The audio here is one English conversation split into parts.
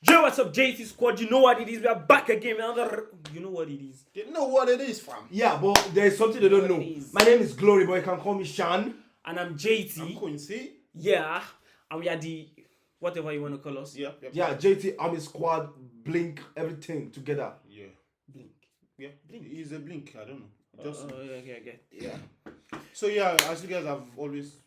Yo, what's up, JT Squad? You know what it is. We are back again. You know what it is. They know what it is, fam. Yeah, but there's something they don't know. My name is Glory, but you can call me Shan. And I'm JT. I'm Quincy. Yeah. And we are the whatever you want to call us. Yeah, JT, Army Squad, Blink, everything together. Yeah. Blink. Yeah. Blink. He's a Blink. I don't know. Just okay. yeah. So yeah, as you guys have always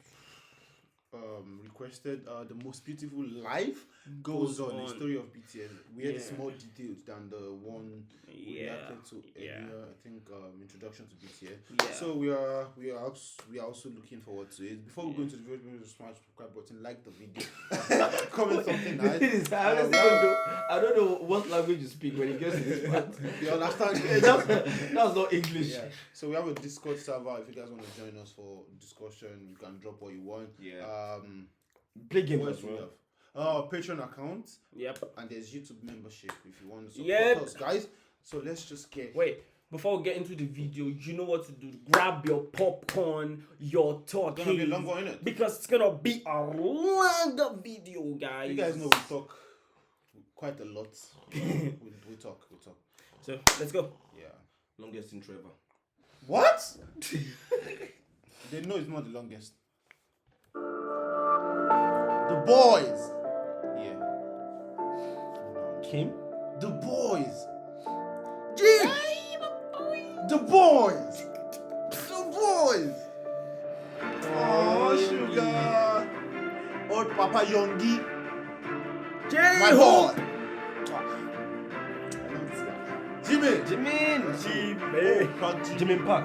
requested, the most beautiful life goes on. The story of BTS. We had more details than the one we reacted to earlier. I think introduction to BTS. Yeah. So we are also looking forward to it. Before we go into the video, please smash the subscribe button, like the video, comment something nice. I don't know what language you speak when it gets to this part. You understand? That's not English. Yeah. So we have a Discord server. If you guys want to join us for discussion, you can drop what you want. Yeah. Play games as well. Patreon account. Yep. And there's YouTube membership if you want to support us, guys. So let's just get. Wait. Before we get into the video, you know what to do. Grab your popcorn, your talk. It's gonna be a long one, innit? Because it's gonna be a longer video, guys. You guys know we talk quite a lot. we talk. So let's go. Yeah. Longest intro ever. What? They know it's not the longest. The boys. Yeah. Kim? The boys. Jim. The boys. The boys. Oh, Sugar. Old Papa Yongi. My boy. Jimin. Jimin Park.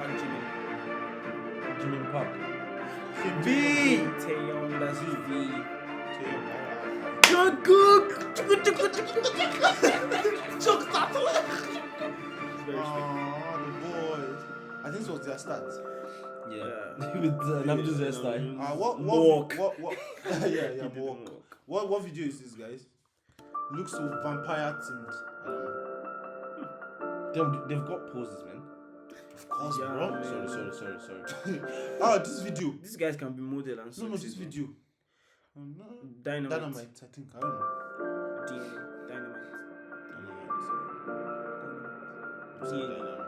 V. Taeyong, that's V. Jungkook. Very The boys. I think this was their start. Yeah. With Namjoon's hairstyle. Walk. What? yeah, walk. What video is this, guys? Looks so vampire themed. They've got poses, man. Of course, Yeah, bro. man. Sorry. This video. These guys can be model and so. No, this video. Dynamite. I think. I don't know. Dynamite. Dynamite.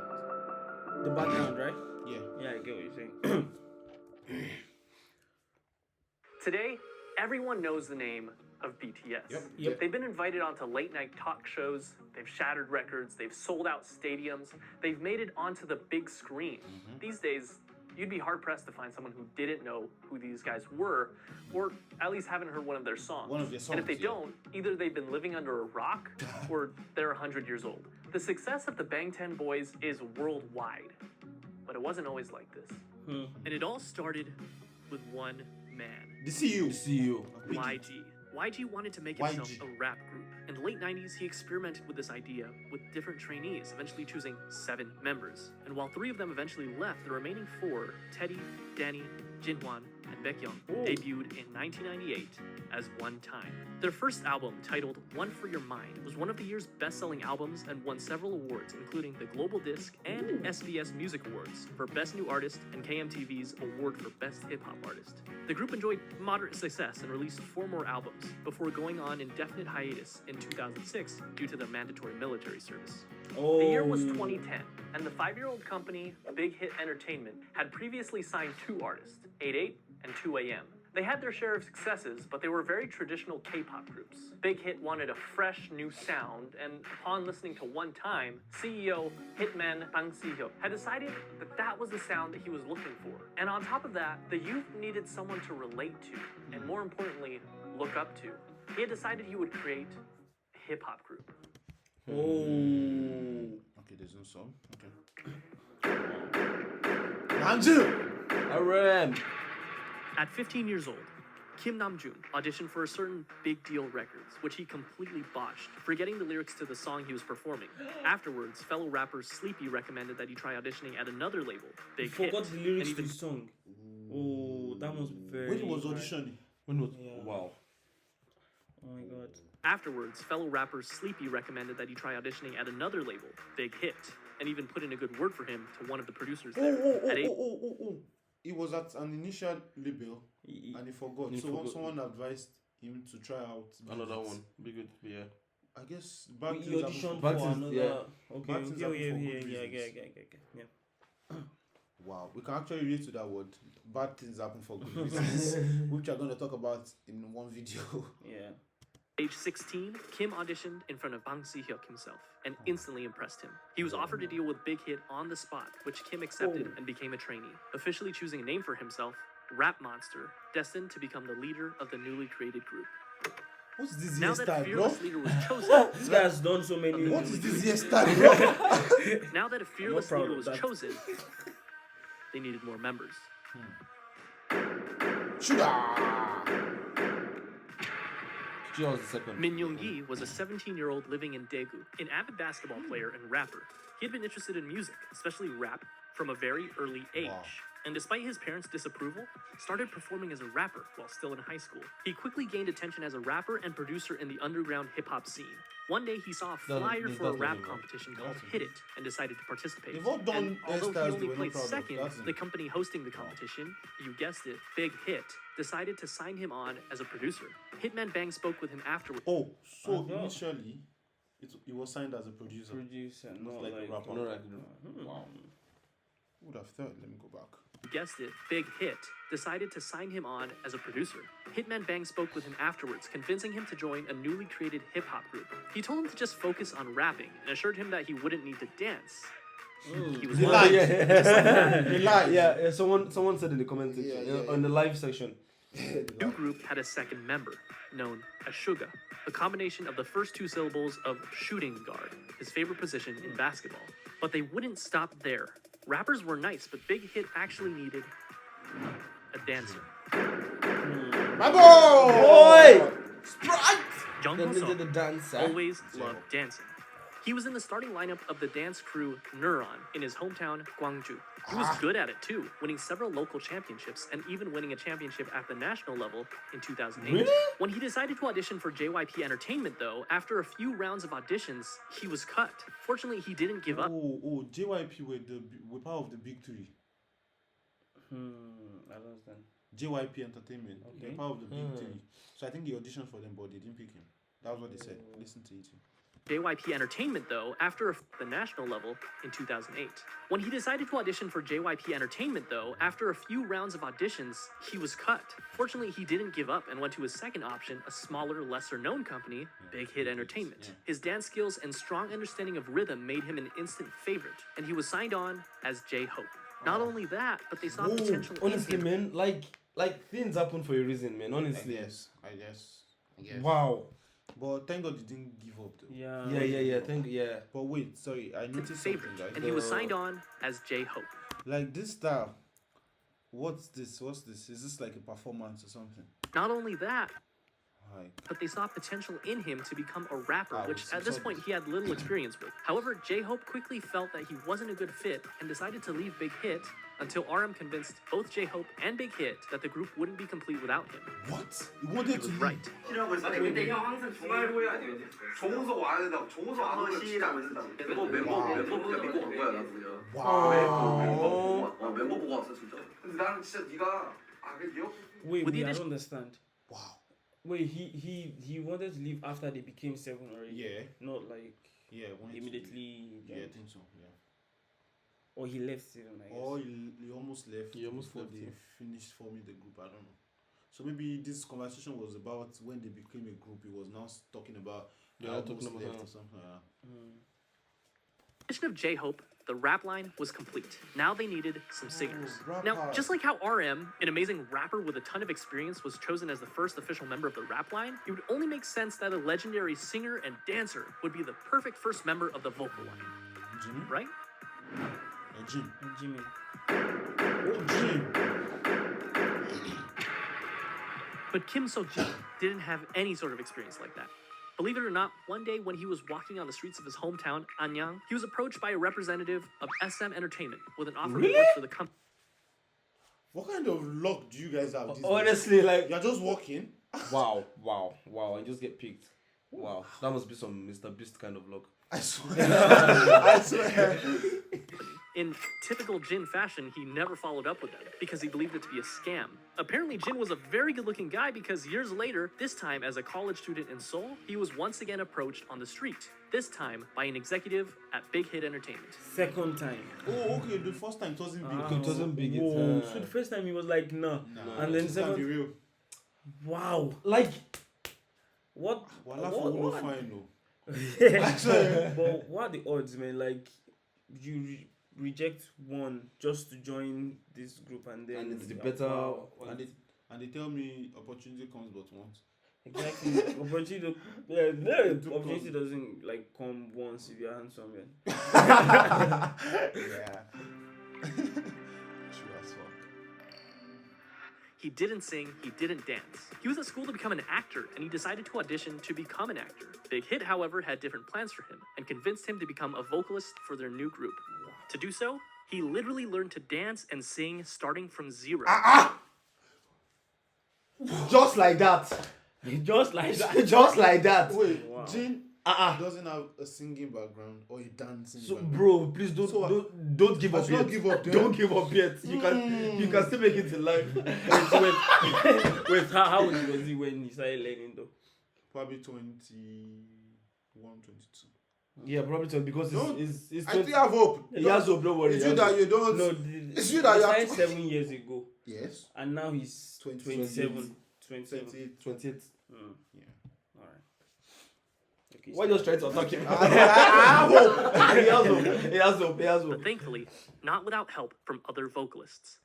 The background, right? Yeah. Yeah, I get what you're saying. Today, everyone knows the name of BTS. Yep. They've been invited onto late night talk shows, they've shattered records, they've sold out stadiums, they've made it onto the big screen. These days, you'd be hard pressed to find someone who didn't know who these guys were, or at least haven't heard one of their songs. And if they don't, either they've been living under a rock, or they're 100 years old. The success of the Bangtan Boys is worldwide, but it wasn't always like this. And it all started with one man. The CEO. YG. YG wanted to make himself YG. a rap group. In the late 90s, he experimented with this idea with different trainees, eventually choosing 7 members. And while 3 of them eventually left, the remaining 4, Teddy, Danny, Jinhwan, and Baekhyun, debuted in 1998 as One Time. Their first album, titled One for Your Mind, was one of the year's best-selling albums and won several awards, including the Global Disc and SBS Music Awards for Best New Artist and KMTV's Award for Best Hip Hop Artist. The group enjoyed moderate success and released 4 more albums before going on indefinite hiatus in 2006 due to their mandatory military service. The year was 2010, and the 5-year-old company Big Hit Entertainment had previously signed 2 artists, 88 and 2AM. They had their share of successes, but they were very traditional K-pop groups. Big Hit wanted a fresh new sound, and upon listening to One Time, CEO Hitman Bang Si-hyuk had decided that that was the sound that he was looking for. And on top of that, the youth needed someone to relate to, and more importantly, look up to. He had decided he would create a hip-hop group. Okay, there's no song. Okay. Namjoon. RM. At 15 years old, Kim Namjoon auditioned for a certain Big Deal Records, which he completely botched, forgetting the lyrics to the song he was performing. Afterwards, fellow rapper Sleepy recommended that he try auditioning at another label, Big Hit. Forgot the lyrics and to even the song. Oh, that was very. When he was auditioning. Wow. Oh my god. Afterwards, fellow rapper Sleepy recommended that he try auditioning at another label, Big Hit, and even put in a good word for him to one of the producers there. He was at an initial label and he forgot. Someone advised him to try out another one. Be good, yeah. I guess bad things You happen auditioned for- for Bad things, another. yeah. Okay. Bad things Yeah. happen Yeah. for Yeah. good Yeah. reasons. Yeah. Wow, we can actually relate to that word. Bad things happen for good reasons, which we're going to talk about in one video. Yeah. Age 16, Kim auditioned in front of Bang Si-hyuk himself and instantly impressed him. He was offered a deal with Big Hit on the spot, which Kim accepted and became a trainee, officially choosing a name for himself, Rap Monster, destined to become the leader of the newly created group. What's this Now hairstyle, that bro? fearless leader was chosen, This guy has done so many. What is this hairstyle, bro? now that a fearless proud leader of was that. chosen, they needed more members. Sugar! She was the second. Min Young-gi was a 17-year-old living in Daegu, an avid basketball player and rapper. He had been interested in music, especially rap, from a very early age. Wow. And despite his parents' disapproval, started performing as a rapper while still in high school. He quickly gained attention as a rapper and producer in the underground hip-hop scene. One day he saw a flyer for a that's rap not him, competition right? called Hit It and decided to participate. They've all done And although he hairstyles only they were not placed proud of. second, That's it. the company hosting the competition, you guessed it, Big Hit, decided to sign him on as a producer. Hitman Bang spoke with him afterwards. Oh, so Uh-huh. initially, it was signed as a producer. Producer, not like a like rapper. No, like, Wow. Who would have thought? Let me go back. Guessed it, Big Hit, decided to sign him on as a producer. Hitman Bang spoke with him afterwards, convincing him to join a newly created hip-hop group. He told him to just focus on rapping and assured him that he wouldn't need to dance. He was He lying. lied. He lied. Yeah, someone said in the comment section, Yeah, on the live section. The new group had a second member, known as Suga, a combination of the first two syllables of shooting guard, his favorite position in basketball. But they wouldn't stop there. Rappers were nice, but Big Hit actually needed a dancer. My boy! Sprite! Jung Then they Ho did the dance. always loved dancing. He was in the starting lineup of the dance crew Neuron in his hometown, Gwangju. He was good at it too, winning several local championships and even winning a championship at the national level in 2008. Really? When he decided to audition for JYP Entertainment, though, after a few rounds of auditions, he was cut. Fortunately, he didn't give up. Oh, JYP were part of the big three. I don't understand. JYP Entertainment. They're Okay. part of the big three. So I think he auditioned for them, but they didn't pick him. That was what they said. Listen to it. JYP Entertainment, though, after the national level in 2008. When he decided to audition for JYP Entertainment, though, after a few rounds of auditions, he was cut. Fortunately, he didn't give up and went to his second option, a smaller, lesser-known company, Big Hit Entertainment. Yeah. His dance skills and strong understanding of rhythm made him an instant favorite, and he was signed on as J-Hope. Not only that, but they saw potential in Honestly, him. man, like things happen for a reason, man. Honestly. I guess. Wow. But thank God he didn't give up though. Yeah. But wait, sorry, I noticed something, Favorite, right? and he was signed on as J-Hope. Like this style. What's this? Is this like a performance or something? Not only that, Like, but they saw potential in him to become a rapper, Ah, which we at this saw point this. he had little experience with. However, J-Hope quickly felt that he wasn't a good fit and decided to leave Big Hit until RM convinced both J-Hope and Big Hit that the group wouldn't be complete without him. what? He wanted He to was leave. right. 아니 근데 형 항상 중간고에 아니면 종호석 와야 된다고 종호석 안 오면 진짜 안 된다고 멤버가 믿고 간 거야 나도 그냥 Wow. 멤버 보고 왔어 진짜 근데 나는 진짜 네가 기억 Wait, With the I addition- don't understand. Wow. Wait, he wanted to leave after they became seven already. Yeah. Not like Yeah. wanted to immediately. leave. Yeah, I think so. Yeah. Or he left seven, I guess. Or he almost left. He almost before left, they yeah. finished forming the group. I don't know. So maybe this conversation was about when they became a group. He was now talking about they Yeah, almost talking about left that. or something like that. Addition of J-Hope, the rap line was complete. Now they needed some singers. rap Now, part. just like how RM, an amazing rapper with a ton of experience, was chosen as the first official member of the rap line, it would only make sense that a legendary singer and dancer would be the perfect first member of the vocal line, Jimmy? right? Jim. Jimin. Oh, Jim. But Kim Seok-jin didn't have any sort of experience like that. Believe it or not, one day when he was walking on the streets of his hometown, Anyang, he was approached by a representative of SM Entertainment with an offer to work for the company. What kind of luck do you guys have? These days? Honestly, like, You're just walking. wow. I just get picked. Wow, that must be some Mr. Beast kind of luck. I swear. I swear. In typical Jin fashion, he never followed up with them because he believed it to be a scam. Apparently, Jin was a very good-looking guy because years later, this time as a college student in Seoul, he was once again approached on the street, this time by an executive at Big Hit Entertainment. Second time. Oh, okay. The first time it wasn't big. It wasn't big. Whoa. So the first time he was like, nah. And then this can be second. real. Wow. Like, What? Wala for Uno fine, no. But what are the odds, man? Like, you reject one just to join this group, and then it's the better. Wow. And they tell me opportunity comes but once. Exactly. Opportunity doesn't like come once if you're handsome, man. Yeah. True as fuck. He didn't sing, he didn't dance. He was at school to become an actor, and he decided to audition to become an actor. Big Hit, however, had different plans for him, and convinced him to become a vocalist for their new group. To do so, he literally learned to dance and sing starting from zero. just like that. Just like that. Just like that. Wait, Wow. Jin doesn't have a singing background or a dancing So, background. bro, please don't give up Don't yet. give up, Don't give up yet. You can still make it in life. Wait, how old was he when he started learning though? Probably 21, 22. Yeah, probably so because it's I still have hope. he has hope. Don't worry. It's you that you don't. No, It's you that he you have started 7 years ago, Yes. and now he's 27. 27. 28. Yeah. All right. Okay. Why just try to attack him? I have hope. He has hope. But thankfully, not without help from other vocalists.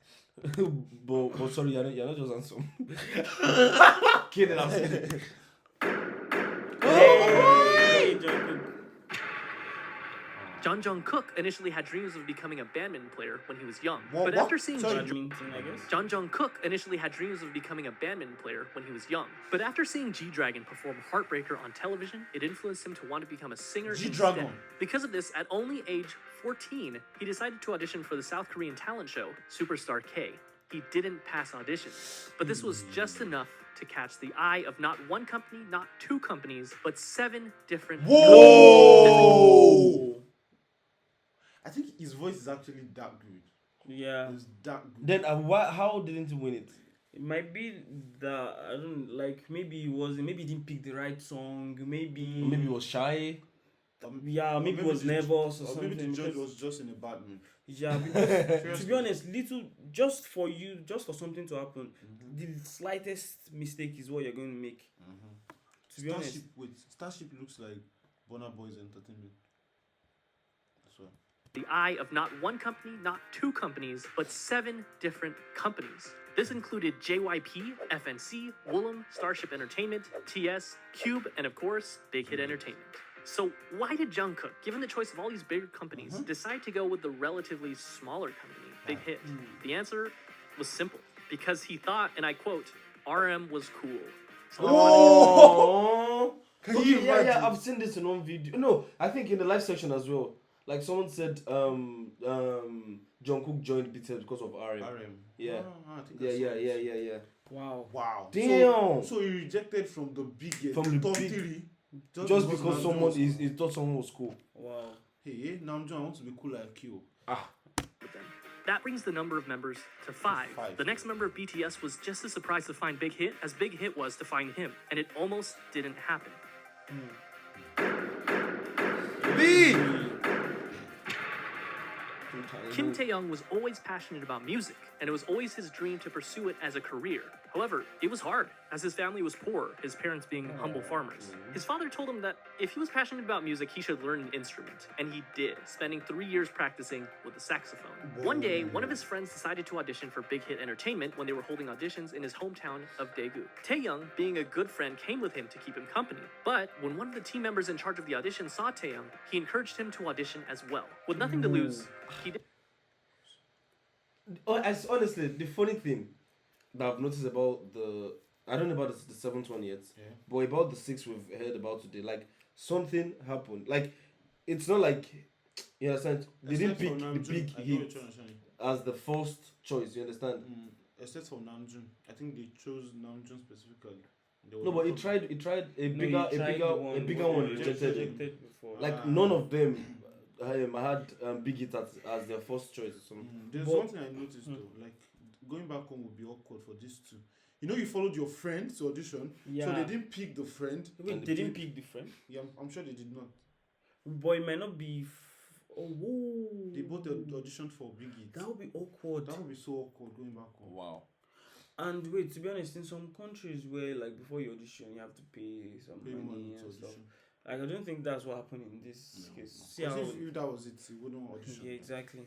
but sorry, you're not just handsome. Kidding, I'm saying. Hey, Jungkook. Jungkook initially had dreams of becoming a badminton player when he was young. What- But what? after seeing Sorry. Badminton, I guess. Jungkook initially had dreams of becoming a badminton player when he was young. But after seeing G-Dragon perform Heartbreaker on television, it influenced him to want to become a singer G-Dragon. instead. Because of this, at only age 14, he decided to audition for the South Korean talent show, Superstar K. He didn't pass audition, but this was just enough to catch the eye of not one company, not two companies, but 7 different Whoa! I think his voice is actually that good. Yeah. It's that good. Then how didn't he win it? It might be that I don't like. Maybe he wasn't. Maybe he didn't pick the right song. Maybe. Maybe he was shy. Yeah. Maybe he was the- nervous or Or something. maybe the judge because- was just in a bad mood. Yeah. Because, to be honest, just for something to happen, the slightest mistake is what you're going to make. To be honest. Starship looks like Burna Boy's Entertainment. That's why. the eye of not one company, not two companies, but 7 different companies. This included JYP, FNC, Woollim, Starship Entertainment, TS, Cube, and of course, Big Hit Entertainment. So why did Jungkook, given the choice of all these bigger companies, decide to go with the relatively smaller company, Big Hit? The answer was simple. Because he thought, and I quote, RM was cool. So Can you imagine? Yeah, I've seen this in one video. No, I think in the live section as well. Like someone said, Jungkook joined BTS because of RM. Yeah. I think I Yeah. saw this. Yeah. Wow. Wow. Damn. So he rejected from the biggest, From the top big- 3. Just because Namjoon someone was he thought someone was cool. Wow. Hey, Namjoon, I want to be cool like you. with them. That brings the number of members to 5. 5. The next member of BTS was just as surprised to find Big Hit as Big Hit was to find him, and it almost didn't happen. Kim Tae-young was always passionate about music, and it was always his dream to pursue it as a career. However, it was hard, as his family was poor, his parents being humble farmers. His father told him that if he was passionate about music, he should learn an instrument, and he did, spending 3 years practicing with the saxophone. One day, one of his friends decided to audition for Big Hit Entertainment when they were holding auditions in his hometown of Daegu. Taeyoung, being a good friend, came with him to keep him company. But when one of the team members in charge of the audition saw Taeyoung, he encouraged him to audition as well. With nothing to lose, he did. Honestly, the funny thing that I've noticed about I don't know about the 7th one yet, but about the 6th we've heard about today, like something happened. Like it's not like, you understand, they didn't pick the big hit as the first choice, you understand? Except for Namjoon. I think they chose Namjoon specifically. No, but he tried a bigger one rejected him. before. Like none of them Big Hit as their first choice or something. There's one thing I noticed though, like going back home would be awkward for these two. You know, you followed your friend to audition, so they didn't pick the friend. Wait, they didn't pick the friend? Yeah, I'm sure they did not. But it might not be. They both auditioned for Big Hit. That would be awkward. That would be so awkward going back home. Wow. And wait, to be honest, in some countries where like before you audition, you have to pay some money and stuff. Like I don't think that's what happened in this case. See how if that was it, he wouldn't audition. Yeah, exactly.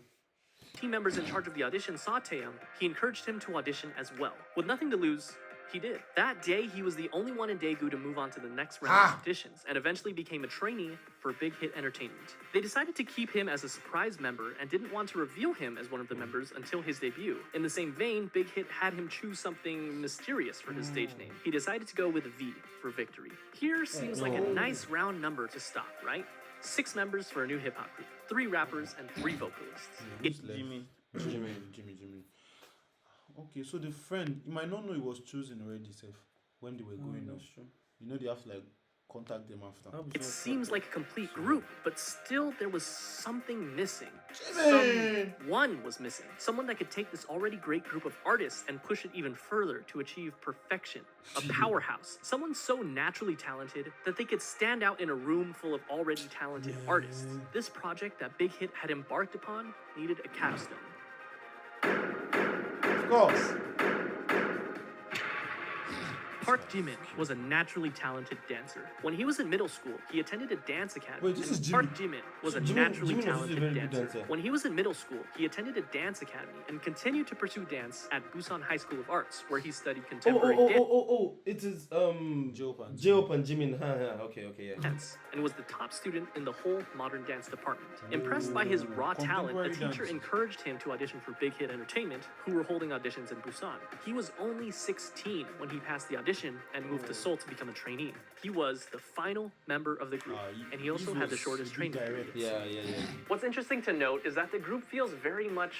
Team members in charge of the audition saw Taeyang. He encouraged him to audition as well. With nothing to lose, he did. That day, he was the only one in Daegu to move on to the next round of auditions and eventually became a trainee for Big Hit Entertainment. They decided to keep him as a surprise member and didn't want to reveal him as one of the members until his debut. In the same vein, Big Hit had him choose something mysterious for his stage name. He decided to go with V for victory. Here seems like a nice round number to stop, right? 6 members for a new hip-hop group, 3 rappers and 3 vocalists. Jimin. Okay, so the friend, you might not know he was chosen already, Seth, when they were going up. True. You know, they have to like contact them after. It seems like a complete group, but still there was something missing. Someone was missing. Someone that could take this already great group of artists and push it even further to achieve perfection. A powerhouse. Someone so naturally talented that they could stand out in a room full of already talented artists. This project that Big Hit had embarked upon needed a capstone. Of course. Park Jimin was a naturally talented dancer. When he was in middle school, he attended a dance academy. Wait, this is Park Jimin was a naturally Jimin was a talented very good dancer. dancer. When he was in middle school, he attended a dance academy and continued to pursue dance at Busan High School of Arts, where he studied contemporary It is J-Hope and Jimin. Okay, yeah. dance and was the top student in the whole modern dance department. Impressed by his raw talent, a Contemporary teacher dance. encouraged him to audition for Big Hit Entertainment, who were holding auditions in Busan. He was only 16 when he passed the audition and moved to Seoul to become a trainee. He was the final member of the group, and he also had the shortest training period. Yeah. What's interesting to note is that the group feels very much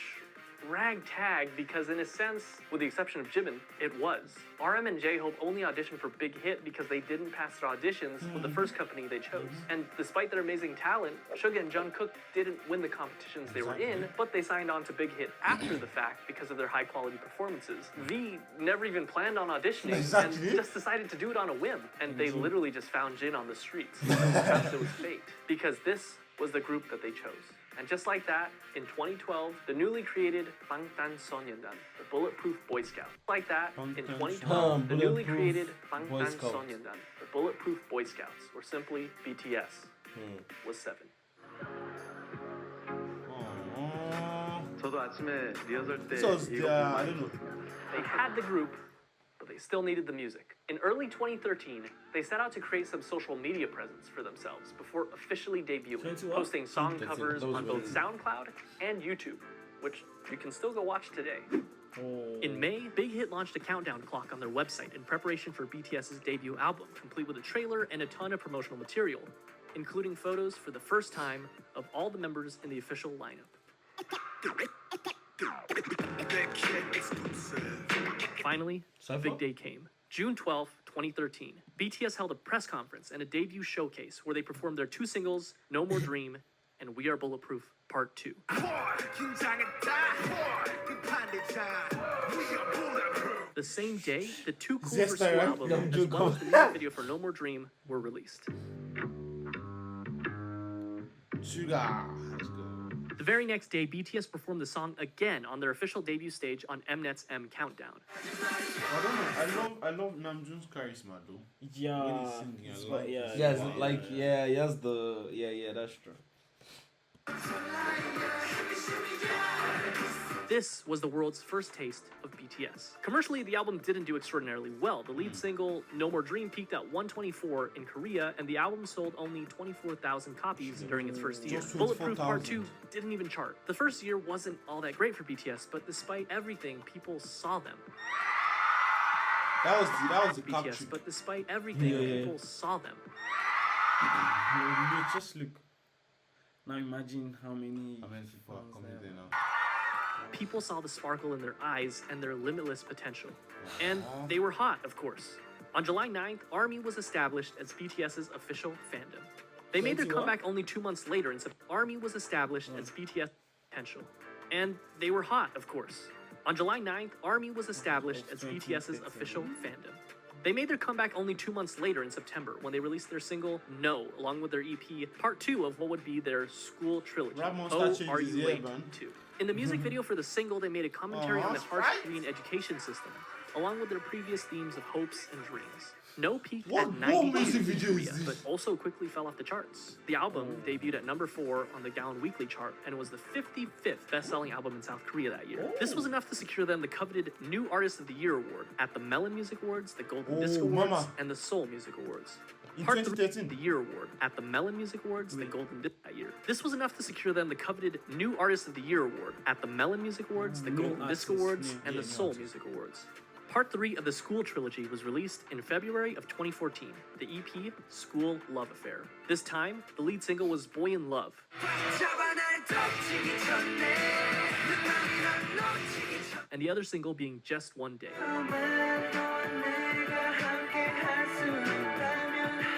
ragtag because in a sense, with the exception of Jimin, it was. RM and J-Hope only auditioned for Big Hit because they didn't pass their auditions with the first company they chose. And despite their amazing talent, Suga and Jungkook didn't win the competitions they were in, but they signed on to Big Hit after the fact because of their high quality performances. V never even planned on auditioning and just decided to do it on a whim. And they literally just found Jin on the streets. Perhaps it was fate, because this was the group that they chose. And just like that, in 2012, the newly created Bangtan Sonyeondan, the Bulletproof Boy Scouts. Like that, in 2012, the newly created Bangtan Sonyeondan, the Bulletproof Boy Scouts, or simply BTS, was 7. 저도 아침에 리허설 때 So, I don't know. They had the group, but they still needed the music. In early 2013, they set out to create some social media presence for themselves before officially debuting, posting song covers on both SoundCloud and YouTube, which you can still go watch today. In May, Big Hit launched a countdown clock on their website in preparation for BTS's debut album, complete with a trailer and a ton of promotional material, including photos for the first time of all the members in the official lineup. Finally, a big day came. June 12, 2013, BTS held a press conference and a debut showcase where they performed their 2 singles, No More Dream and We Are Bulletproof Part 2. The same day, the 2 Cool for School album, as well as the music video for No More Dream, were released. Sugar. Let's go. The very next day, BTS performed the song again on their official debut stage on Mnet's M Countdown. I don't know. I love Namjoon's charisma though. Yeah. When he's singing, I like He has that's true. This was the world's first taste of BTS. Commercially, the album didn't do extraordinarily well. The lead single, No More Dream, peaked at 124 in Korea, and the album sold only 24,000 copies during its first year. Just Bulletproof Part 24,000. 2 didn't even chart. The first year wasn't all that great for BTS, but despite everything, people saw them. That was the BTS, capture. but despite everything, people saw them. Just look. Now imagine how many people are coming there now. People saw the sparkle in their eyes and their limitless potential. And they were hot, of course. On July 9th, ARMY was established as BTS's official fandom. They made their comeback only 2 months later, and ARMY was established as BTS Potential. And they were hot, of course. On July 9th, ARMY was established as BTS's official fandom. They made their comeback only 2 months later in September when they released their single No, along with their EP, part 2 of what would be their school trilogy. Oh, Are You Late 2. In the music video for the single, they made a commentary on the harsh Korean education system, along with their previous themes of hopes and dreams. No peaked at 92 in Korea, but also quickly fell off the charts. The album debuted at number 4 on the Gaon Weekly chart and was the 55th best-selling album in South Korea that year. This was enough to secure them the coveted New Artist of the Year award at the Melon Music Awards, the Golden Disc Awards, and the Seoul Music Awards. Part 3 of the Year award at the Melon Music Awards, the Golden Disc that year. This was enough to secure them the coveted New Artist of the Year award at the Melon Music Awards, the Golden Disc Awards, and the Seoul Music Awards. Part 3 of the School Trilogy was released in February of 2014, the EP, School Love Affair. This time, the lead single was Boy in Love. And the other single being Just One Day.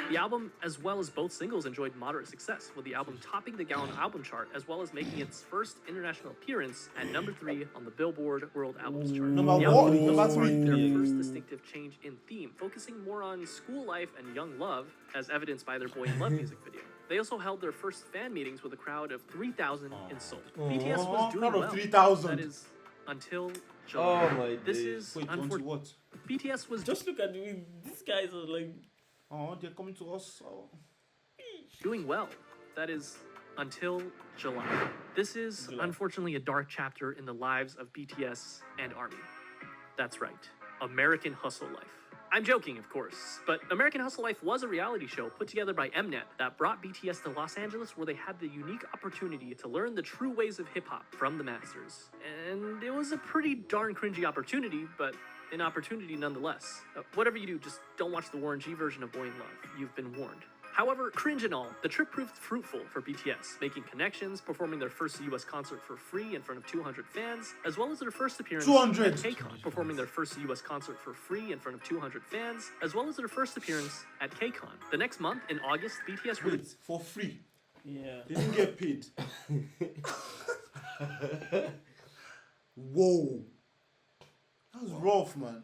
The album, as well as both singles, enjoyed moderate success, with the album topping the Gaon album chart, as well as making its first international appearance at number 3 on the Billboard World Albums chart. Number 3. Their first distinctive change in theme, focusing more on school life and young love, as evidenced by their Boy in Love music video. They also held their first fan meetings with a crowd of 3,000 in Seoul. BTS was doing well. 3,000. That is, until July. Oh my This days. is Wait, until what? BTS was Just look at me. These guys are like. Oh, they're coming to us. Oh. doing well. That is, until July. This is, unfortunately, a dark chapter in the lives of BTS and ARMY. That's right, American Hustle Life. I'm joking, of course, but American Hustle Life was a reality show put together by Mnet that brought BTS to Los Angeles, where they had the unique opportunity to learn the true ways of hip-hop from the masters. And it was a pretty darn cringy opportunity, but an opportunity nonetheless. Whatever you do, just don't watch the Warren G version of Boy in Love. You've been warned. However, cringe and all, the trip proved fruitful for BTS, making connections, performing their first US concert for free in front of 200 fans, as well as their first appearance 200. at KCON, performing their first US concert for free in front of 200 fans, as well as their first appearance at KCON. The next month, in August, BTS Wait, for free. Yeah. They didn't get paid. Whoa. That was rough, man.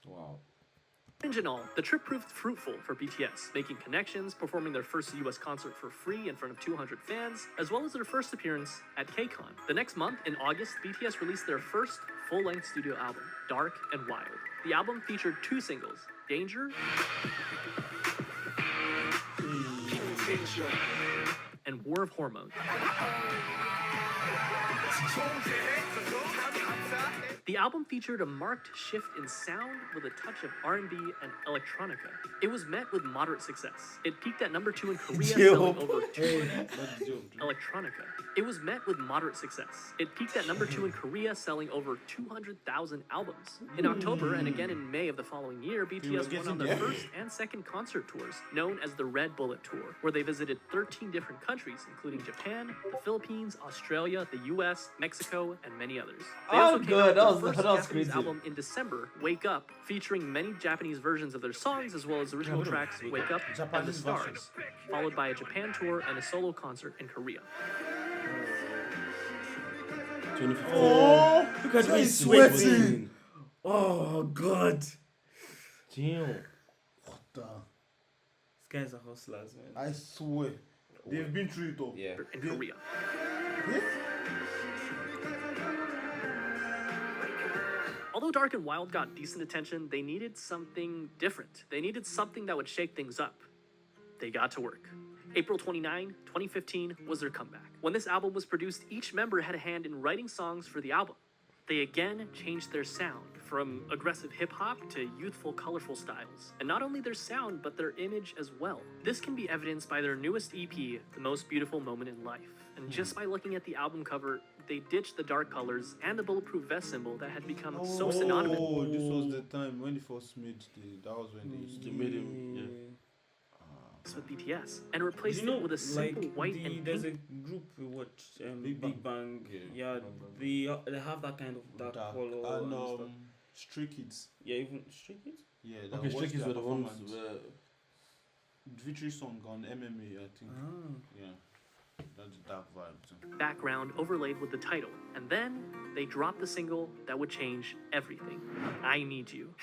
Wow. Cringe and all, the trip proved fruitful for BTS, making connections, performing their first US concert for free in front of 200 fans, as well as their first appearance at KCON. The next month, in August, BTS released their first full-length studio album, Dark and Wild. The album featured 2 singles, Danger and War of Hormones. The album featured a marked shift in sound with a touch of R&B and electronica. It was met with moderate success. It peaked at number 2 in Korea, selling over 200 electronica. It was met with moderate success. It peaked at number 2 in Korea, selling over 200,000 albums. In October and again in May of the following year, BTS went on their first and second concert tours, known as the Red Bullet Tour, where they visited 13 different countries, including Japan, the Philippines, Australia, the US, Mexico, and many others. They also came out with their first Japanese album in December, Wake Up, featuring many Japanese versions of their songs, as well as original tracks Wake Up and The Stars, followed by a Japan tour and a solo concert in Korea. 2015. Oh, Look at me he's sweating. sweating. Oh God. Damn. What the? These guys are hustlers, man. I swear. They've been through it all. Yeah. In Korea. Although Dark and Wild got decent attention, they needed something different. They needed something that would shake things up. They got to work. April 29, 2015 was their comeback. When this album was produced, each member had a hand in writing songs for the album. They again changed their sound, from aggressive hip-hop to youthful, colorful styles. And not only their sound, but their image as well. This can be evidenced by their newest EP, The Most Beautiful Moment in Life. And just by looking at the album cover, they ditched the dark colors and the bulletproof vest symbol that had become so synonymous. Oh, this was the time when they first made that was when they made him. Yeah. With BTS and replaced it with a simple white and there's pink. a group we watch, Big Big Bang. Bang. Yeah. Yeah, they have that kind of dark color and stuff. Stray Kids. Yeah, even Stray Kids. Yeah, Okay, Stray Kids were the ones where Victory song on MMA, I think. Yeah. That's a dark vibe too. Background overlaid with the title, and then they dropped the single that would change everything. I Need You.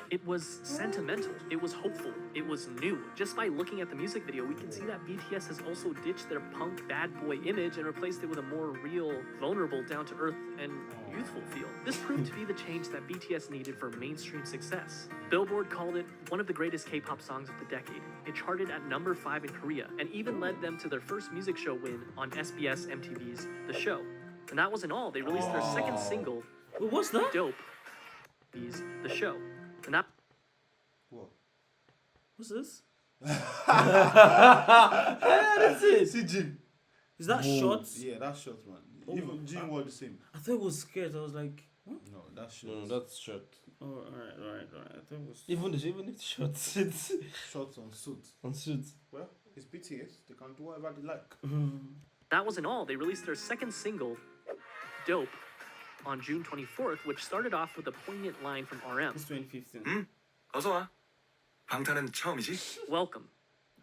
It was sentimental, it was hopeful, it was new. Just by looking at the music video, we can see that BTS has also ditched their punk bad boy image and replaced it with a more real, vulnerable, down-to-earth, and youthful feel. This proved to be the change that BTS needed for mainstream success. Billboard called it one of the greatest K-pop songs of the decade. It charted at number 5 in Korea, and even led them to their first music show win on SBS MTV's The Show. And that wasn't all, they released their second single, What's that? Dope, The Show. And that What? What's this? That's it. See Jin. Is that shots? Yeah, that's short, man. Oh, Even Jin was the same. I thought it was scared. I was like, huh? No, that's short. No, that's short. Oh, alright. I thought it was. Even if shorts, it's Shorts on suit. on suits. Well, it's BTS. They can do whatever they like. That wasn't all. They released their second single, Dope, on June 24th, which started off with a poignant line from RM. It's 2015. 어서 와. 방탄은 처음이지? Welcome.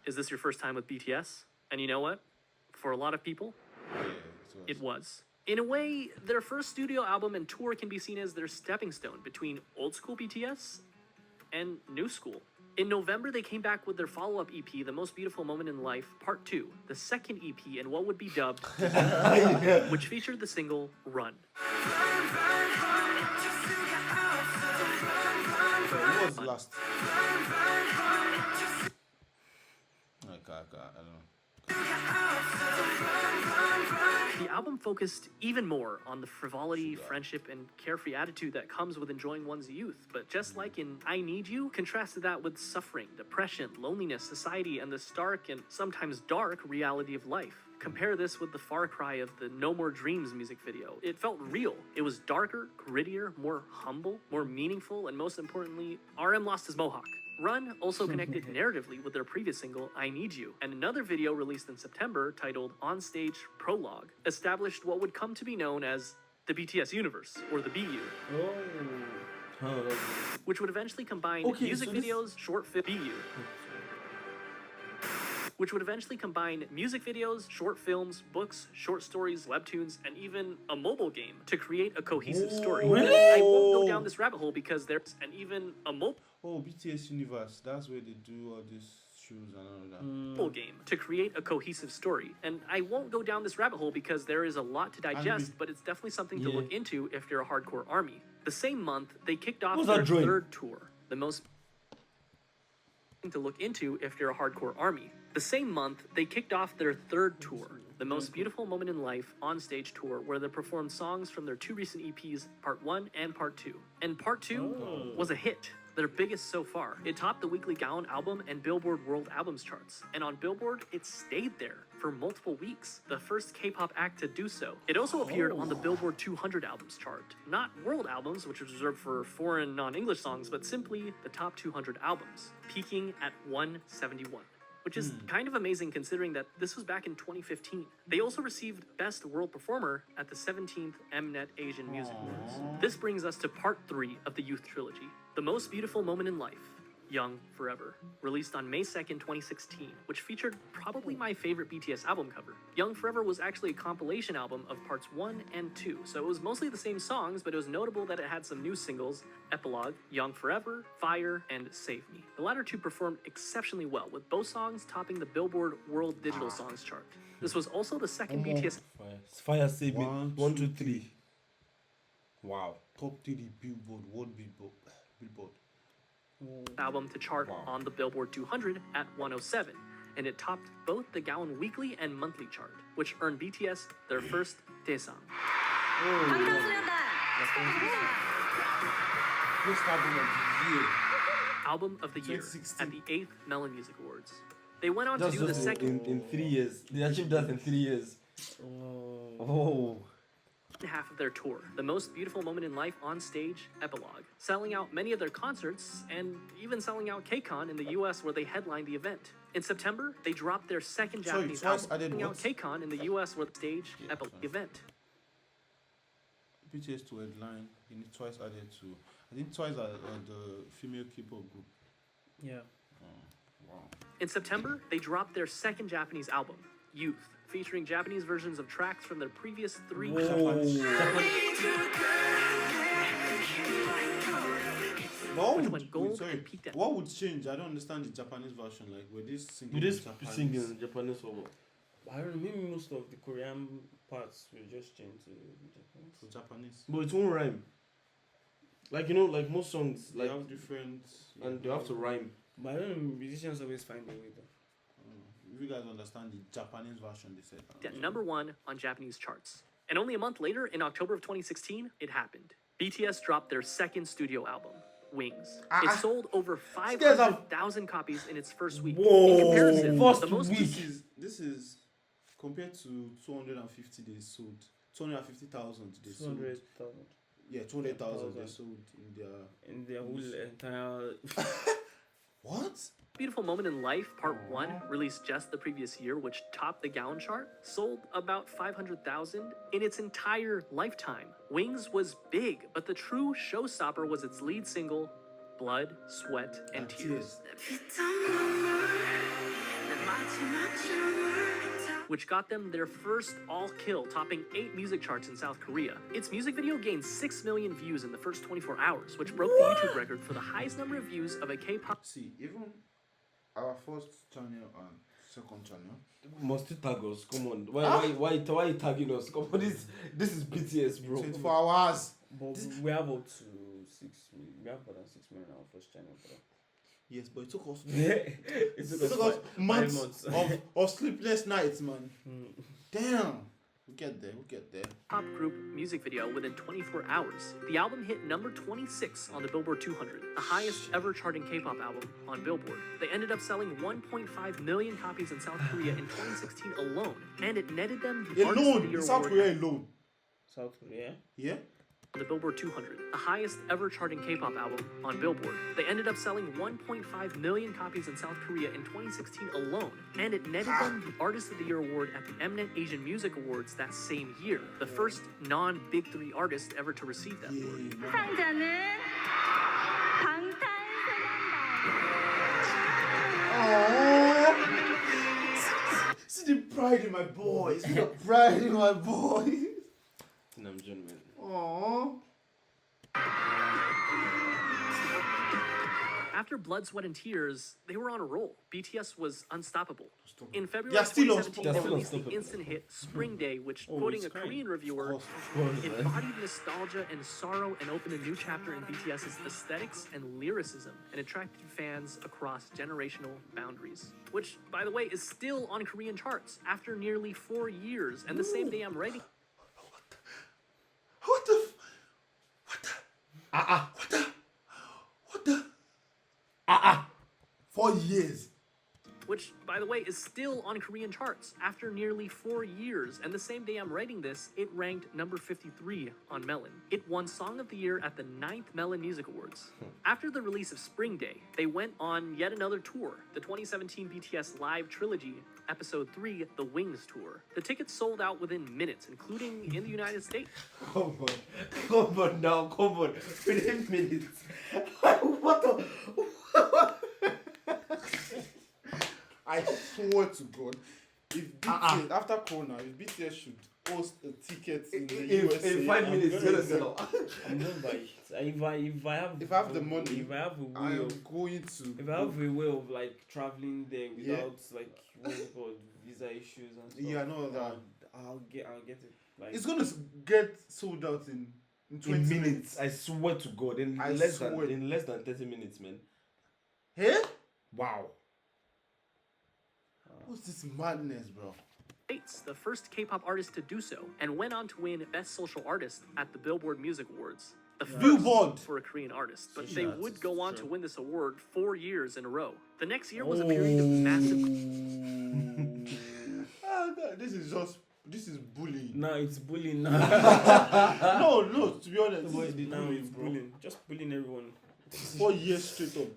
Is this your first time with BTS? And you know what? For a lot of people, Yeah, it was. In a way, their first studio album and tour can be seen as their stepping stone between old school BTS and new school. In November, they came back with their follow-up EP, The Most Beautiful Moment in Life, Part 2, the second EP in what would be dubbed, which featured the single, Run. Who was last? I don't know. The album focused even more on the frivolity, friendship, and carefree attitude that comes with enjoying one's youth. But just like in I Need You, contrasted that with suffering, depression, loneliness, society, and the stark and sometimes dark reality of life. Compare this with the far cry of the No More Dreams music video. It felt real. It was darker, grittier, more humble, more meaningful, and most importantly, RM lost his mohawk. Run also connected narratively with their previous single, I Need You, and another video released in September titled On Stage Prologue established what would come to be known as the BTS Universe, or the BU, which would eventually combine music videos, short films, books, short stories, webtoons, and even a mobile game to create a cohesive story. I won't go down this rabbit hole because there's Oh, BTS Universe. That's where they do all these shoes and all that. mobile game to create a cohesive story. And I won't go down this rabbit hole because there is a lot to digest, but it's definitely something to look into if you're a hardcore ARMY. The same month, they kicked off their third tour, the most to look into if you're a hardcore ARMY. The same month, they kicked off their third tour, The Most Beautiful Moment in Life on-stage tour, where they performed songs from their two recent EPs, Part 1 and Part 2. And Part 2 was a hit, their biggest so far. It topped the weekly Gaon album and Billboard World Albums charts. And on Billboard, it stayed there for multiple weeks, the first K-pop act to do so. It also appeared on the Billboard 200 albums chart. Not world albums, which was reserved for foreign non-English songs, but simply the top 200 albums, peaking at 171. Which is kind of amazing considering that this was back in 2015. They also received Best World Performer at the 17th Mnet Asian Music Awards. This brings us to Part 3 of the Youth Trilogy, The Most Beautiful Moment in Life, Young Forever, released on May 2nd, 2016, which featured probably my favorite BTS album cover. Young Forever was actually a compilation album of parts 1 and 2, so it was mostly the same songs, but it was notable that it had some new singles, Epilogue, Young Forever, Fire, and Save Me. The latter two performed exceptionally well, with both songs topping the Billboard World Digital Songs chart. This was also the second BTS Fire Save Me. 1, 2, 3. Wow. Top 3 Billboard, World Billboard. album to chart on the Billboard 200 at 107, and it topped both the Gaon weekly and monthly chart, which earned BTS their first Daesang. First album of the year. Album of the year 2016. at the 8th Melon Music Awards. They went on to That's do the just second in 3 years. They achieved that in 3 years. Oh. half of their tour, The Most Beautiful Moment in Life on Stage Epilogue, selling out many of their concerts and even selling out KCON in the US where they headlined the event. In September, they dropped their second Japanese album, selling out KCON in the US where the stage Epilogue event. BTS to headline, He needs Twice added to. I think Twice are the female K-pop group. Yeah. Wow. In September, they dropped their second Japanese album, Youth, featuring Japanese versions of tracks from their previous 3 Japanese. Which went gold and peaked at. What would change? I don't understand the Japanese version. Like, were they singing singing in Japanese or what? I don't know, maybe most of the Korean parts will just change to Japanese. to Japanese? But it won't rhyme. Like, you know, like most songs, They like, have different. and they have to rhyme. But I don't know, musicians always find a way though. If you guys understand the Japanese version, they said. At number 1 on Japanese charts. And only a month later, in October of 2016, it happened. BTS dropped their second studio album, Wings. It sold over 500,000 copies in its first week. Whoa. In comparison, First the most week. This is compared to 250 they sold. 250,000 they sold. 200,000 Yeah, 200,000 they sold in their whole entire. What? Beautiful Moment in Life, Part 1, released just the previous year, which topped the Gaon chart, sold about 500,000 in its entire lifetime. Wings was big, but the true showstopper was its lead single, Blood, Sweat, and Tears, which got them their first all-kill, topping 8 music charts in South Korea. Its music video gained 6 million views in the first 24 hours, which broke the YouTube record for the highest number of views of a K-pop. See, even our first channel and second channel. Must you tag us? Come on. Why you tagging us? Come on, this is BTS, bro. 24 hours. But we have up to 6 million. We have more than 6 million on our first channel, bro. Yes, but it took us. It took us months of sleepless nights, man. Damn. We'll get there. Pop group music video within 24 hours. The album hit number 26 on the Billboard 200, the highest ever charting K-pop album on Billboard. They ended up selling 1.5 million copies in South Korea in 2016 alone, and it netted them the Artist of the Year South award Korea alone. South Korea? Yeah? on the Billboard 200, the highest ever charting K-pop album on Billboard. They ended up selling 1.5 million copies in South Korea in 2016 alone, and it netted them the Artist of the Year award at the Eminent Asian Music Awards that same year, the first non-Big Three artist ever to receive that award. 상자는 방탄소년단. See the pride in my boys. See the pride in my boys. Namjoon, man. Aww. After Blood, Sweat, and Tears, they were on a roll. BTS was unstoppable. In February Yeah, still 2017, they released the unstoppable. instant hit Spring Day, which, quoting a Korean reviewer, embodied nostalgia and sorrow and opened a new chapter in BTS's aesthetics and lyricism and attracted fans across generational boundaries. Which, by the way, is still on Korean charts after nearly 4 years and the same day I'm writing. What the? 4 years. Which, by the way, is still on Korean charts after nearly 4 years, and the same day I'm writing this, it ranked number 53 on Melon. It won Song of the Year at the 9th Melon Music Awards. After the release of Spring Day, they went on yet another tour, the 2017 BTS Live Trilogy, Episode 3, The Wings Tour. The tickets sold out within minutes, including in the United States. Come on. Within minutes. What the? I swear to God, if BTS, after Corona, if BTS should post a ticket in the USA, in 5 minutes, I'm gonna sell. I'm going to buy it. If I have the money, if I have a I way am of, going to. if I have a way of like traveling there without like what's it called, visa issues and stuff. Yeah, I know that. I'll get it. Like It's gonna get sold out in 20 In minutes, I swear to God, in less than 30 minutes, man. Hey? Wow. What's this madness, bro? States, the first K-pop artist to do so, and went on to win Best Social Artist at the Billboard Music Awards. The first Billboard! for a Korean artist, but Social they artist, would go on sure. to win this award 4 years in a row. The next year was a period of massive. God, this is bullying. no, it's bullying now. No, to be honest, Now this is it's bullying, bro. bullying. Just bullying everyone. 4 years straight up.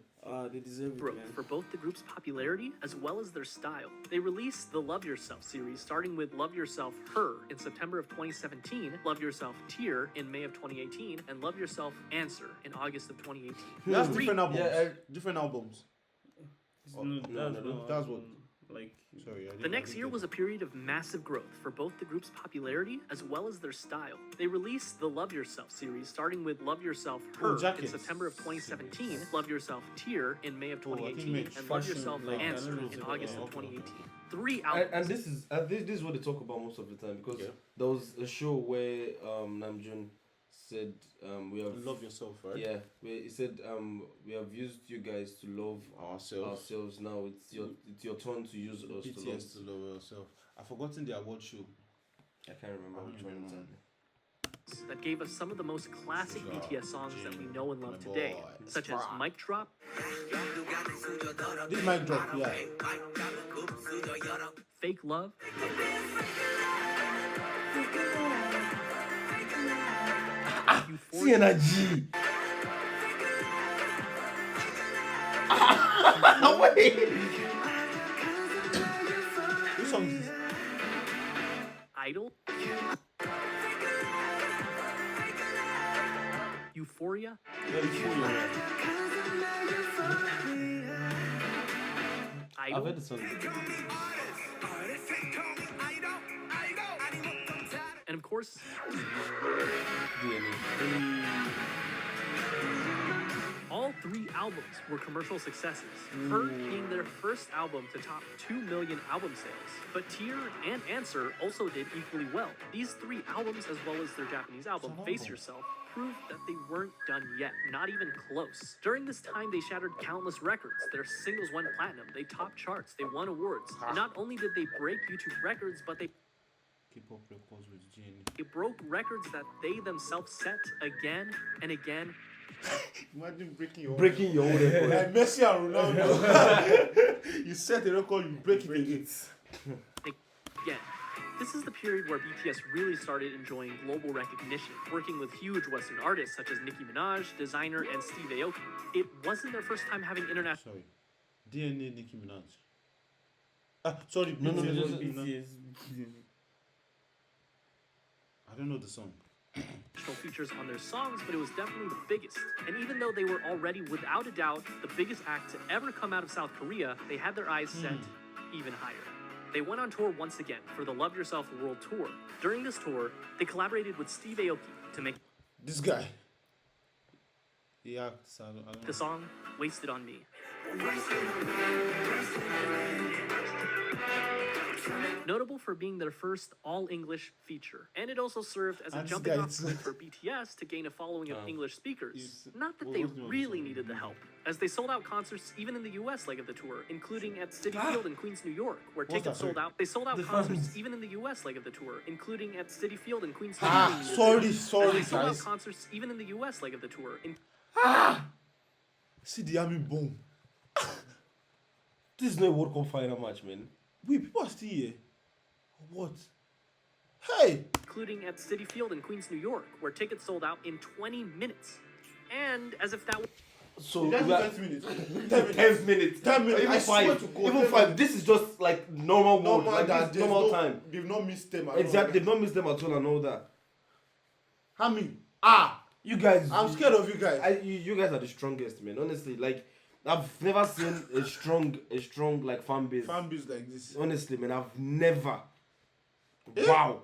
they deserve it, growth man. for both the group's popularity as well as their style. They released the Love Yourself series, starting with Love Yourself Her in September of 2017, Love Yourself Tear in May of 2018, and Love Yourself Answer in August of 2018. That's different albums. Yeah, Different albums. That's what. Like, Sorry. The next year was a period of massive growth for both the group's popularity as well as their style. They released the Love Yourself series, starting with Love Yourself Her in Jackets. September of 2017, Love Yourself Tear in May of I think 2018, Mitch. and Love Fashion, Yourself like, Answer I don't know in if August it's- of 2018. 3 albums. And this is what they talk about most of the time, because there was a show where Namjoon said we have Love Yourself, right? yeah, where he said we have used you guys to love ourselves. Now it's your turn to use us to love. BTS to love yourself. I've forgotten the award show. I can't remember which one exactly. That gave us some of the most classic Suga, BTS songs that we Jimin, know and love my today, boy, such as Spark. Mic Drop, This mic drop, yeah. Fake Love, Euphoria, CNG. Wait. Which song is this? Idol, Euphoria, Yeah, Euphoria. I've Idol, heard the song. and of course, DNA. all 3 albums were commercial successes, Her being their first album to top 2 million album sales. But Tear and Answer also did equally well. These 3 albums, as well as their Japanese album, Face Yourself, proved that they weren't done yet, not even close. During this time, they shattered countless records. Their singles went platinum, they topped charts, they won awards. And not only did they break YouTube records, but they K-pop records with Jin. broke records that they themselves set again and again. Imagine breaking your Own record. like Messi and Ronaldo. You set a record, you break it again. Again. This is the period where BTS really started enjoying global recognition, working with huge Western artists such as Nicki Minaj, Designer, and Steve Aoki. It wasn't their first time having international. Sorry. DNA Nicki Minaj. Sorry, No, BTS. BTS. I don't know the song. Features on their songs, but it was definitely the biggest. And even though they were already, without a doubt, the biggest act to ever come out of South Korea, they had their eyes set even higher. They went on tour once again for the Love Yourself World Tour. During this tour, they collaborated with Steve Aoki to make This guy. He acts. I don't the know. song Wasted on Me. Notable for being their first all-English feature. And it also served as a And this jumping guy off is- point for BTS to gain a following of English speakers. He's- Not that what they was the name of the really song? needed the help, as they sold out concerts even in the US leg of the tour, including at Citi Field in Queens, New York, where What's tickets that, sold sorry? out. They sold out The concerts fans. even in the US leg of the tour, including at Citi Field in Queens, New York. Sorry, They sold out guys. concerts even in the US leg of the tour, See the army boom. This is not a World Cup final match, man. Wait, people are still here. What? Hey! including at Citi Field in Queens, New York, where tickets sold out in 20 minutes. And as if that So That's we are 10 minutes. 10 minutes. 10 minutes. Even I swear 5. to God, Even 10 5. This is just like normal No mode. man, Like that this is normal time. They've not missed them. at all. Exactly. They've not missed them at all and all that. How many? You guys. I'm scared of you guys. You guys are the strongest, man. Honestly, like I've never seen a strong like fan base. Fan base like this. Honestly, man, I've never. Eh? Wow.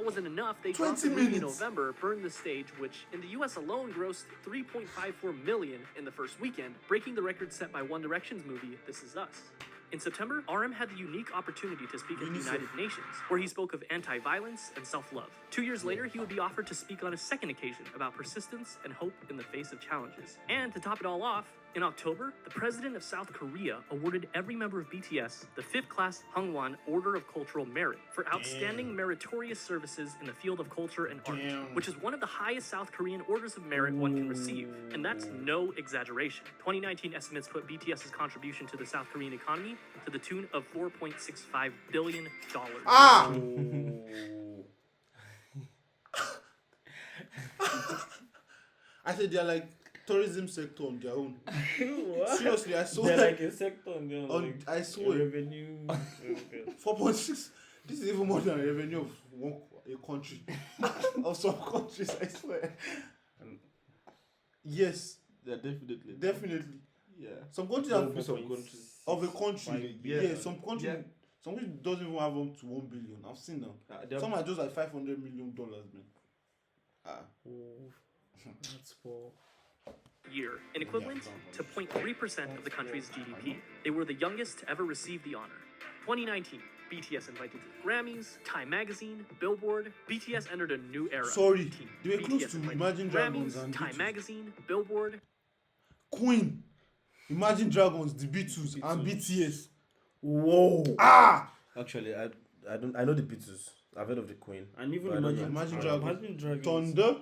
wasn't enough, they 20 dropped the movie in minutes. November, Burn the Stage, which in the US alone grossed $3.54 million in the first weekend, breaking the record set by One Direction's movie, This Is Us. In September, RM had the unique opportunity to speak at the United Nations, where he spoke of anti-violence and self-love. 2 years later, he would be offered to speak on a second occasion about persistence and hope in the face of challenges. And to top it all off, in October, the president of South Korea awarded every member of BTS the 5th class Hwangwon Order of Cultural Merit for outstanding meritorious services in the field of culture and art, which is one of the highest South Korean orders of merit one can receive, and that's no exaggeration. 2019 estimates put BTS's contribution to the South Korean economy to the tune of $4.65 billion. Ah! I said they're like tourism sector on their own. What? Seriously, I They're swear. like a sector on their own. On, I Like, swear. revenue. 4.6. This is even more than a revenue of a country. Of some countries, I swear. Yes, Yeah, definitely. definitely. Yeah. Some countries Some have countries. of a country. Yeah. Some countries. Yeah. Some countries doesn't even have up to 1 billion. I've seen them. Some are just like $500 million, man. That's for. year, an equivalent to 0.3% of the country's GDP. They were the youngest to ever receive the honor. 2019, BTS invited to the Grammys, Time Magazine, Billboard. BTS entered a new era. Sorry, 18, they were close BTS to invited Imagine the Dragons Grammys, and Time Beatles. Magazine, Billboard. Queen, Imagine Dragons, the Beatles, and BTS. Whoa. Actually, I know the Beatles. I've heard of the Queen. And even But I don't know. Imagine Imagine Dragons. Dragons. Thunder.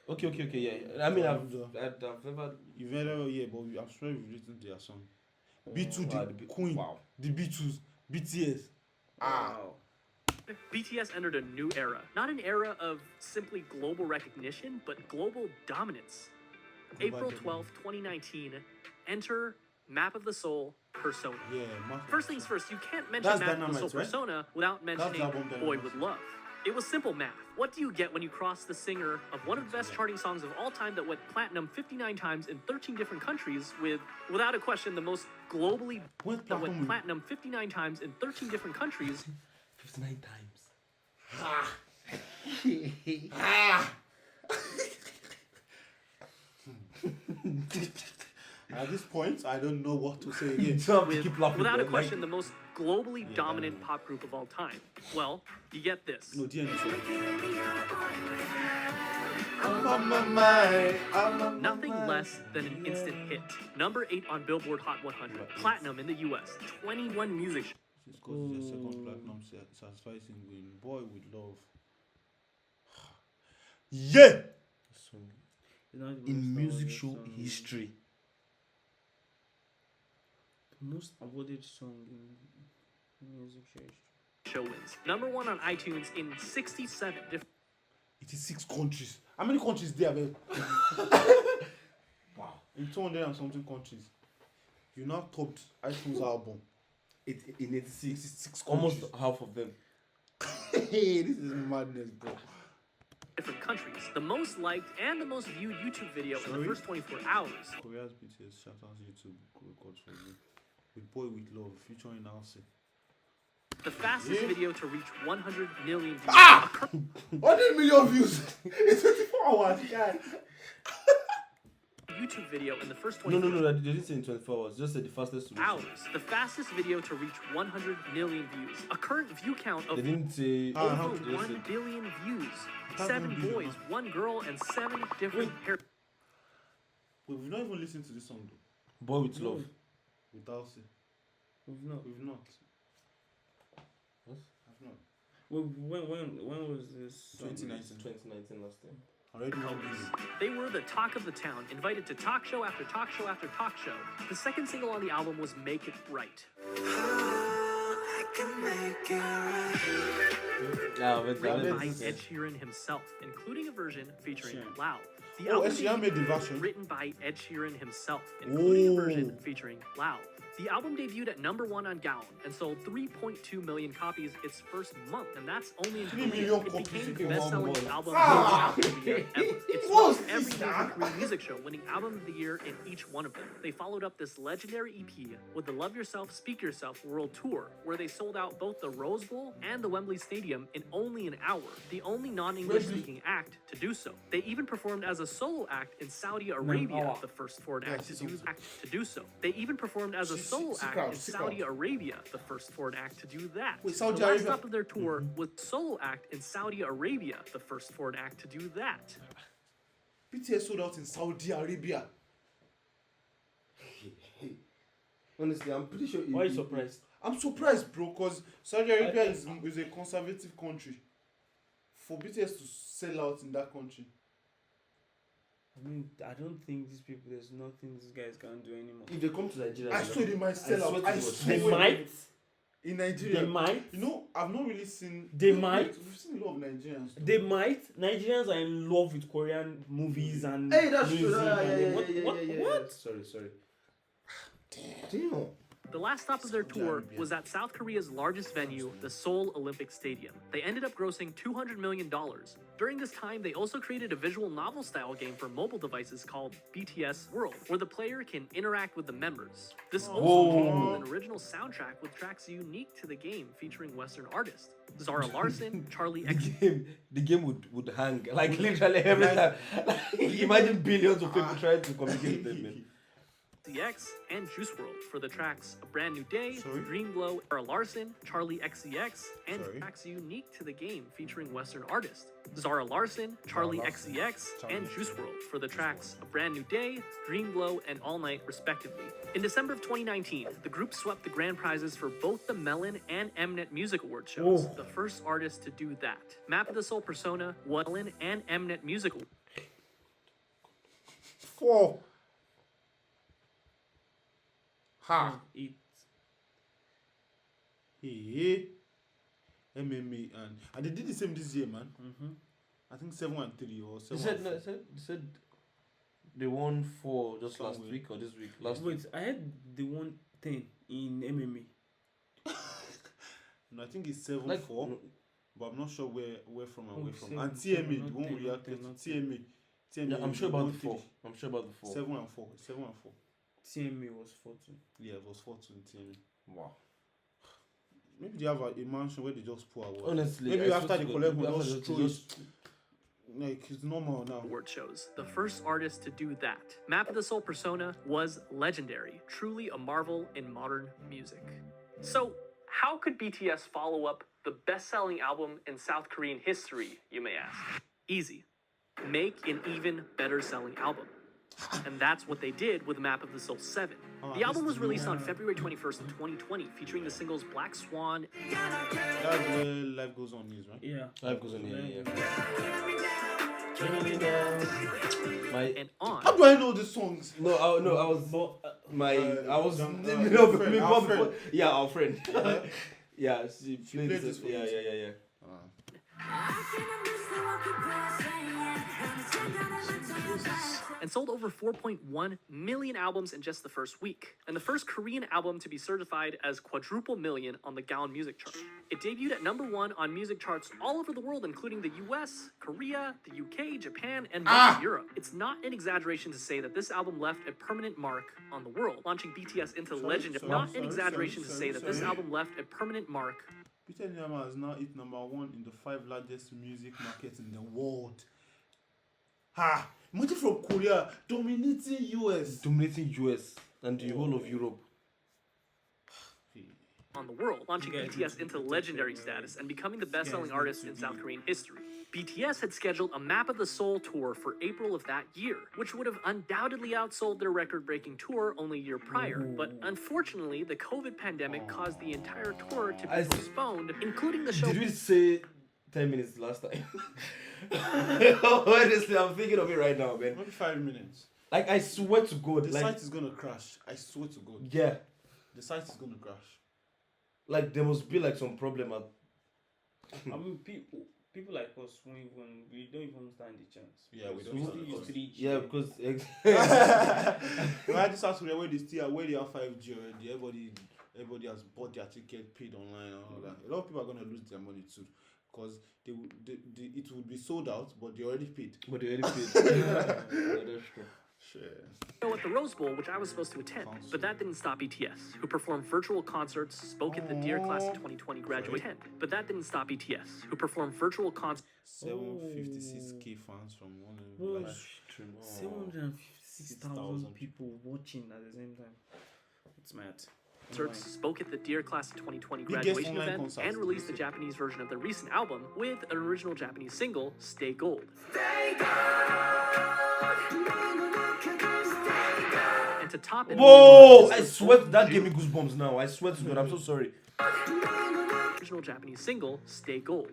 Okay, yeah. I mean, I've never. You've never, yeah, but I'm sure you've written their song. B2, Wow, the Queen, Wow. the Beatles, BTS. Wow. BTS entered a new era. Not an era of simply global recognition, but global dominance. April 12th, 2019, enter Map of the Soul, Persona. Yeah, First things first, you can't mention That's Map of the Dynamite, Soul right? Persona without mentioning album Boy Dynamite. With Love. It was simple math. What do you get when you cross the singer of one of the best charting songs of all time that went platinum 59 times in 13 different countries with, without a question, the most globally that went platinum 59 times in 13 different countries? 59 times. At this point, I don't know what to say again. Keep laughing. Without a man. question, the most globally dominant pop group of all time. Well, you get this. No, DN is I'm on my mind. Nothing less than an instant hit. Number 8 on Billboard Hot 100. Platinum in the US. 21 music. It's because it's their second platinum satisfying single, Boy With Love. Yeah! It's not the In most music awarded show song. history. The most awarded song in music show history. Show wins. Number 1 on iTunes in 67 different 86 countries. How many countries there, man? Wow. In 200 and something countries. You now topped iTunes album. In 86. 86 Almost countries. half of them. Hey, this is madness, bro. different countries. The most liked and the most viewed YouTube video in the first 24 hours. Korea's BTS shout out YouTube records for me. With Boy With Love featuring Alcee. The fastest video to reach 100 million views. 100 million views in 24 hours, guy. YouTube video in the first No, 24 they didn't say in 24 hours. Just said the fastest to reach. hours. The fastest video to reach 100 million views. A current view count of They didn't say. over they just 1 said- billion views. How 7 many boys, 1 girl, and 7 different pairs. Wait, we've not even listened to this song though. Boy With Love. With Alcee. We've not. We've not. What? I've not. When was this? 2019. 2019 last time. Already 1 billion. They were the talk of the town, invited to talk show after talk show after talk show. The second single on the album was Make It Right. Written by Ed Sheeran himself, including a version featuring Sheeran. Loud. The Oh, album Ed Sheeran made the version. written by Ed Sheeran himself, including a version Oh. featuring Loud. The album debuted at number 1 on Gaon and sold 3.2 million copies its first month, and that's only in 3 Korea. million It copies became in the one best-selling month. album Ah! of the year ever. It's What's won every this, major man? Korean music show, winning Album of the Year in each one of them. They followed up this legendary EP with the Love Yourself, Speak Yourself World Tour, where they sold out both the Rose Bowl and the Wembley Stadium in only an hour, the only non-English-speaking act to do so. They even performed as a solo act in Saudi Arabia, the first foreign act to do so. They even performed as a solo act in Saudi Arabia, the first foreign act to do that. Wait, Saudi the last Arabia? stop of their tour was solo act in Saudi Arabia, the first foreign act to do that. BTS sold out in Saudi Arabia. Honestly, I'm pretty sure. Why are you surprised? I'm surprised, bro, because Saudi Arabia is a conservative country. For BTS to sell out in that country. I mean, I don't think these people. There's nothing these guys can do anymore. If they come to Nigeria, I swear they might sell out. I to God. swear. They might. in Nigeria. They might. You know, I've not really seen. They might. We've seen a lot of Nigerians. They might. Nigerians are in love with Korean movies and Hey, that's music. true. What? Sorry. Damn. The last stop of their tour was at South Korea's largest venue, the Seoul Olympic Stadium. They ended up grossing $200 million. During this time, they also created a visual novel-style game for mobile devices called BTS World, where the player can interact with the members. This also came with an original soundtrack with tracks unique to the game, featuring Western artists. Zara Larsson, Charlie X. The game would hang like literally every time. Like, imagine billions of people trying to communicate with them, man. XCX and Juice World for the tracks A Brand New Day, Dream Glow, Zara Larsson, Charlie XCX, and tracks unique to the game featuring Western artists. Zara Larsson, Charlie XCX, and Juice World for the tracks A Brand New Day, Dream Glow, and All Night, respectively. In December of 2019, the group swept the grand prizes for both the Melon and Mnet Music Award shows, the first artist to do that. Map of the Soul Persona, Melon, and Mnet Music Award. 4. Ha. It. Hey. MMA and they did the same this year, man. I think 7 and 3 or 7. They said they won 4 just last week or this week. Wait, I had the 110 in MMA. No, I think it's 7-4, but I'm not sure where from and where from. 7, And TMA, the one we reacted to TMA. Yeah, I'm sure about the 4. I'm sure about the 4. 7 and 4. 7 and 4. TMA was 4-2. Yeah, it was 4-2 in TMA. Wow. Maybe they have a mansion where they just pour award. Honestly, maybe I after the collect, maybe just throw it. Like, it's normal now. Award shows. The first artist to do that. Map of the Soul Persona was legendary, truly a marvel in modern music. So, how could BTS follow up the best-selling album in South Korean history, you may ask? Easy. Make an even better-selling album. And that's what they did with Map of the Soul 7. The album was released on February 21st, 2020, featuring the singles Black Swan. That's where Life Goes On is, right? Yeah. Life Goes On, yeah. And On. How do I know the songs? I was our friend. Yeah, she played this. Yeah. And sold over 4.1 million albums in just the first week, and the first Korean album to be certified as quadruple million on the Gaon Music Chart. It debuted at #1 on music charts all over the world, including the US, Korea, the UK, Japan, and Europe. It's not an exaggeration to say that this album left a permanent mark on the world, launching BTS into legend. Not an exaggeration to say that this album left a permanent mark. BTS Universe has now hit #1 in the 5 largest music markets in the world. Ha! Imagine from Korea dominating US And the whole of Europe. On the world, launching BTS into legendary status and becoming the best-selling artist in South Korean history. BTS had scheduled a Map of the Soul tour for April of that year, which would have undoubtedly outsold their record-breaking tour only a year prior. But unfortunately, the COVID pandemic caused the entire tour to be postponed, including the show. Did we say 10 minutes last time? Honestly, I'm thinking of it right now, man. Maybe 5 minutes. Like, I swear to God. The site is gonna crash. I swear to God. Yeah. The site is gonna crash. Like, there must be like some problem at... I mean, people like us, we don't even stand the chance. Yeah, we don't stand the chance. Yeah, because... Right, this house where they have 5G already, everybody has bought their ticket, paid online and all that. A lot of people are gonna lose their money too. Because it would be sold out, but they already paid. Yeah, that's true. Show at the Rose Bowl, which I was supposed to attend, but that didn't stop BTS, who performed virtual concerts, spoke at the Dear Class of 2020 graduate tent. But that didn't stop BTS, who performed virtual concerts. 756k fans from one. 756,000 people watching at the same time. It's mad. Spoke at the Dear Class of 2020 graduation event, and released the Japanese version of their recent album with an original Japanese single, Stay Gold. And to top it, whoa! I swear that gave me goosebumps now. I swear to God, I'm so sorry. Original Japanese single, Stay Gold.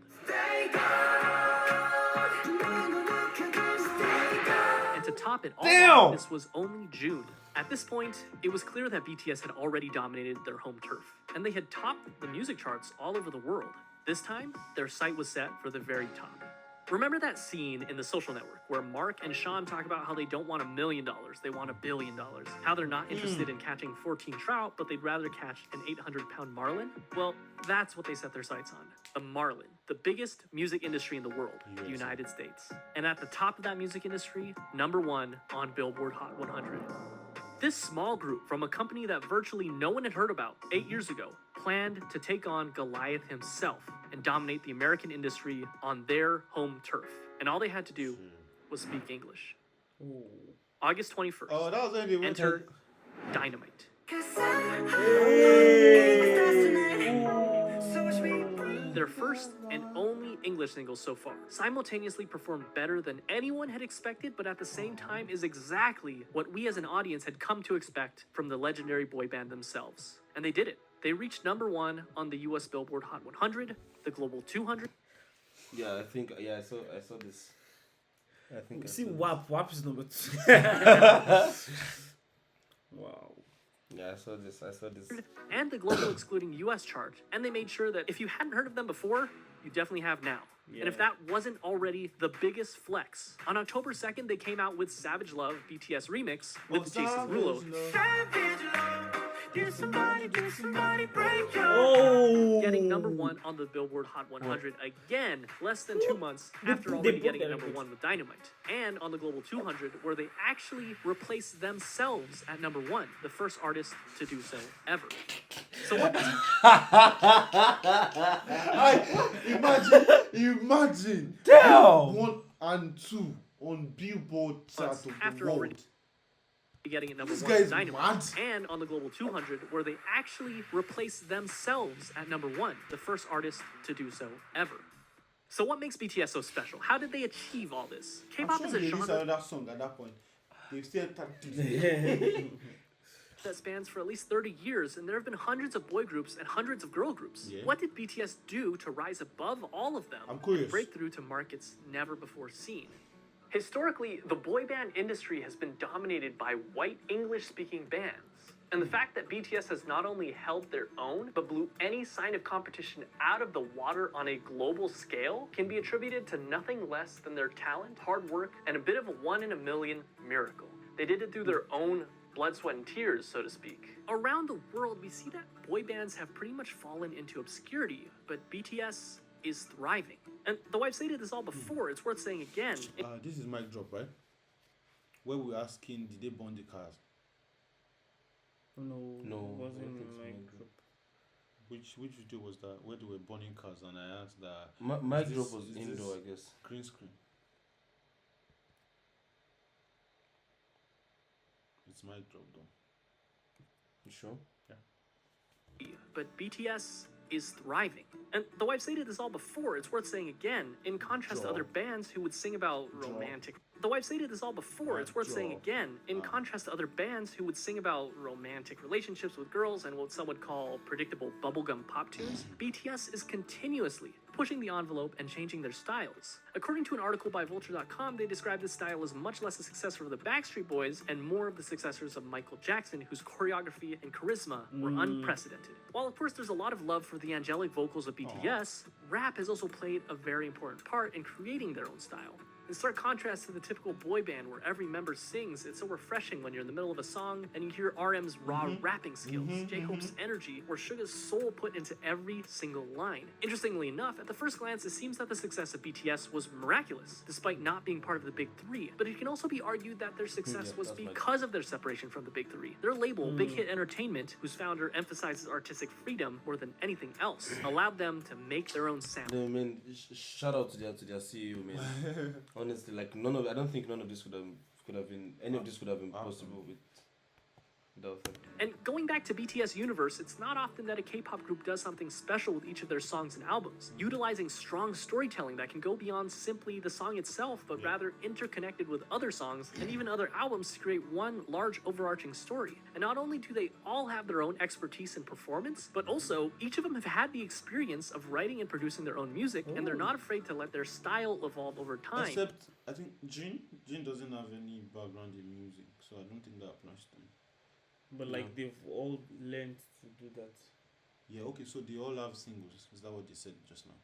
And And to top it all, Damn! this was only June. At this point, it was clear that BTS had already dominated their home turf, and they had topped the music charts all over the world. This time, their sight was set for the very top. Remember that scene in The Social Network where Mark and Sean talk about how they don't want $1 million, they want $1 billion. How they're not interested in catching 14 trout, but they'd rather catch an 800-pound marlin? Well, that's what they set their sights on. A marlin, the biggest music industry in the world, the United States. And at the top of that music industry, #1 on Billboard Hot 100. This small group from a company that virtually no one had heard about 8 years ago planned to take on Goliath himself and dominate the American industry on their home turf. And all they had to do was speak English. Ooh. August 21st. Oh, that was when they went Enter Dynamite. Their first and only English single so far, simultaneously performed better than anyone had expected, but at the same time is exactly what we as an audience had come to expect from the legendary boy band themselves. And they did it. They reached #1 on the US Billboard Hot 100, the Global 200. Yeah, I think I saw this. I think See, WAP is number 2. Wow. Yeah, I saw this. And the global excluding US chart. And they made sure that if you hadn't heard of them before, you definitely have now. Yeah. And if that wasn't already the biggest flex, on October 2nd, they came out with Savage Love BTS Remix with Jason Derulo. Oh! Getting #1 on the Billboard Hot 100 again, less than 2 months after already getting #1 with Dynamite. And on the Global 200, where they actually replaced themselves at #1, the first artist to do so ever. So what was Imagine. Damn! 1 and 2 on Billboard chart of the after world. already getting it This #1 guy with is Dynamite, mad. and on the Global 200, where they actually replaced themselves at #1, the first artist to do so ever. So what makes BTS so special? How did they achieve all this? I'm K-pop sure is they a released genre another song at that point. They've still tapped that spans for at least 30 years, and there have been hundreds of boy groups and hundreds of girl groups. Yeah. What did BTS do to rise above all of them I'm curious. and break through to markets never before seen? Historically, the boy band industry has been dominated by white English-speaking bands. And the fact that BTS has not only held their own, but blew any sign of competition out of the water on a global scale can be attributed to nothing less than their talent, hard work, and a bit of a 1 in a million miracle. They did it through their own blood, sweat, and tears, so to speak. Around the world, we see that boy bands have pretty much fallen into obscurity, but BTS is thriving. And though I've stated this all before, it's worth saying again. This is mic drop, right? Where we're asking, did they burn the cars? No, No, it wasn't I don't think so, my maybe. group. Which video was that? Where they were burning cars, and I asked that. Mic Is drop this- was is indoor, I this guess. Green screen. It's mic drop though. You sure? But BTS is thriving. And though I've stated this all before, it's worth saying again, in contrast to other bands who would sing about romantic... Though I've stated this all before, it's worth saying again, in contrast to other bands who would sing about romantic relationships with girls and what some would call predictable bubblegum pop tunes, BTS is continuously pushing the envelope and changing their styles. According to an article by Vulture.com, they describe this style as much less a successor of the Backstreet Boys and more of the successors of Michael Jackson, whose choreography and charisma were unprecedented. While of course there's a lot of love for the angelic vocals of BTS, rap has also played a very important part in creating their own style. In stark contrast to the typical boy band where every member sings, it's so refreshing when you're in the middle of a song and you hear RM's raw rapping skills, J-Hope's energy, or Suga's soul put into every single line. Interestingly enough, at the first glance, it seems that the success of BTS was miraculous, despite not being part of the Big Three. But it can also be argued that their success was because of their separation from the Big Three. Their label, Big Hit Entertainment, whose founder emphasizes artistic freedom more than anything else, allowed them to make their own sound. I mean, shout out to their CEO, man. Honestly, like I don't think none of this could have been any of this could have been possible And going back to BTS Universe, it's not often that a K-pop group does something special with each of their songs and albums, utilizing strong storytelling that can go beyond simply the song itself, but rather interconnected with other songs and even other albums to create one large overarching story. And not only do they all have their own expertise in performance, but also each of them have had the experience of writing and producing their own music, and they're not afraid to let their style evolve over time. Except, I think Jin doesn't have any background in music, so I don't think that applies to him. But like they've all learned to do that. Yeah, okay, so they all have singles. Is that what they said just now?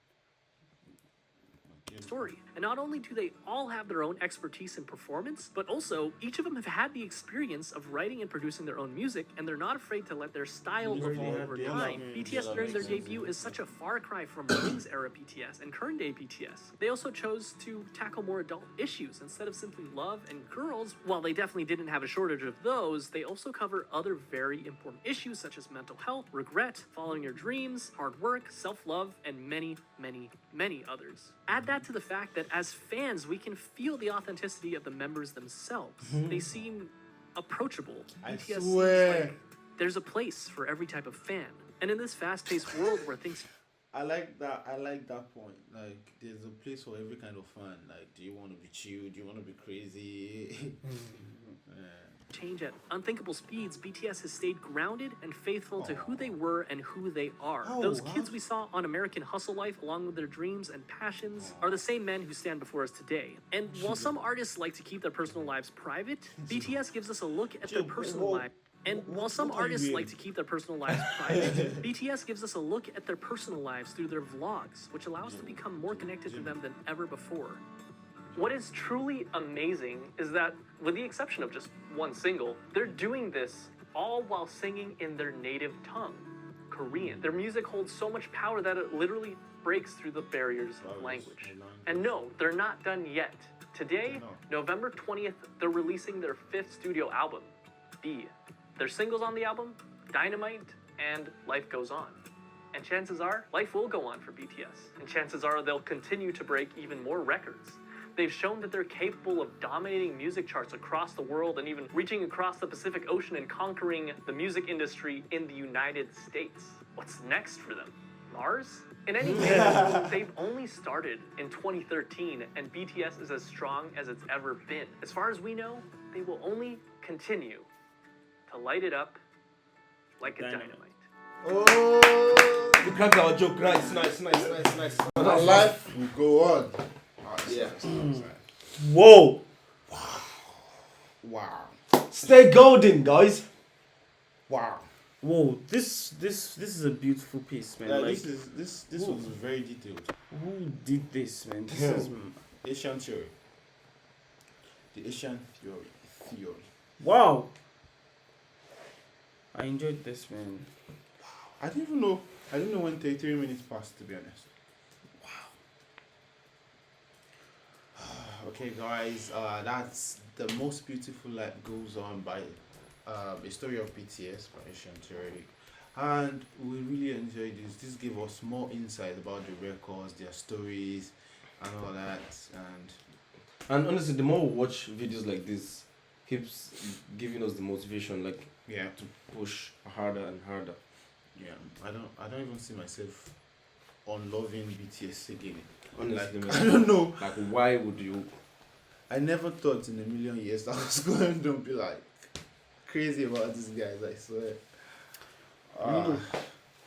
Story. And not only do they all have their own expertise in performance, but also each of them have had the experience of writing and producing their own music, and they're not afraid to let their style evolve over time. BTS during their debut is such a far cry from Wings era BTS and current day BTS. They also chose to tackle more adult issues instead of simply love and girls. While they definitely didn't have a shortage of those, they also cover other very important issues such as mental health, regret, following your dreams, hard work, self-love, and many, many, many others. Add that to the fact that as fans, we can feel the authenticity of the members themselves. They seem approachable. BTS seems like there's a place for every type of fan. And in this fast-paced world where things... I like that point. Like, there's a place for every kind of fan. Like, do you want to be chill? Do you want to be crazy? change at unthinkable speeds, BTS has stayed grounded and faithful to who they were and who they are. Those kids we saw on American Hustle Life, along with their dreams and passions, are the same men who stand before us today. And while some artists like to keep their personal lives private, BTS gives us a look at their personal lives. And while some artists like to keep their personal lives private, BTS gives us a look at their personal lives through their vlogs, which allows us to become more connected to them than ever before. What is truly amazing is that, with the exception of just one single, they're doing this all while singing in their native tongue, Korean. Their music holds so much power that it literally breaks through the barriers of language. And no, they're not done yet. Today, November 20th, they're releasing their 5th studio album, B. Their singles on the album, Dynamite and Life Goes On. And chances are, life will go on for BTS. And chances are they'll continue to break even more records. They've shown that they're capable of dominating music charts across the world and even reaching across the Pacific Ocean and conquering the music industry in the United States. What's next for them? Mars? In any case, they've only started in 2013, and BTS is as strong as it's ever been. As far as we know, they will only continue to light it up like a dynamite. Oh! We cracked our joke. Nice. Our life will go on. Yeah. Whoa! Wow. Stay golden, guys. Wow. Whoa! This is a beautiful piece, man. Yeah, like, this was very detailed. who did this, man? This is Asian theory. The Asian theory. wow. I enjoyed this, man. I didn't know when 33 minutes passed, to be honest. Wow. Okay, guys, that's The Most Beautiful Life Goes On by A Story of BTS by Asian Theory. And we really enjoyed this. This gave us more insight about the records, their stories, and all that. And honestly, the more we watch videos like this, keeps giving us the motivation, like to push harder and harder. Yeah, I don't even see myself unloving BTS again. Honestly, like, I don't know. Like, why would you? I never thought in a million years I was going to be like crazy about these guys. I swear.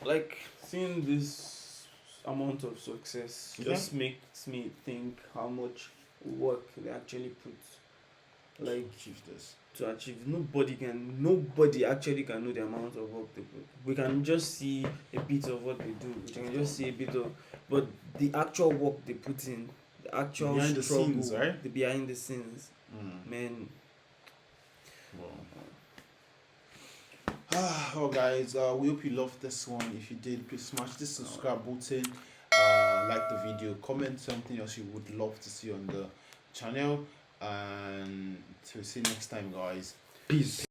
Like, seeing this amount of success just makes me think how much work they actually put, like, to achieve. Nobody actually can know the amount of work they put. We can just see a bit of what they do. We can just see a bit of, but the actual work they put in, the actual behind struggle, the scenes, right? The behind the scenes, man. Oh guys, we hope you loved this one. If you did, please smash the subscribe button, like the video, comment something else you would love to see on the channel, and to see you next time, guys. Peace.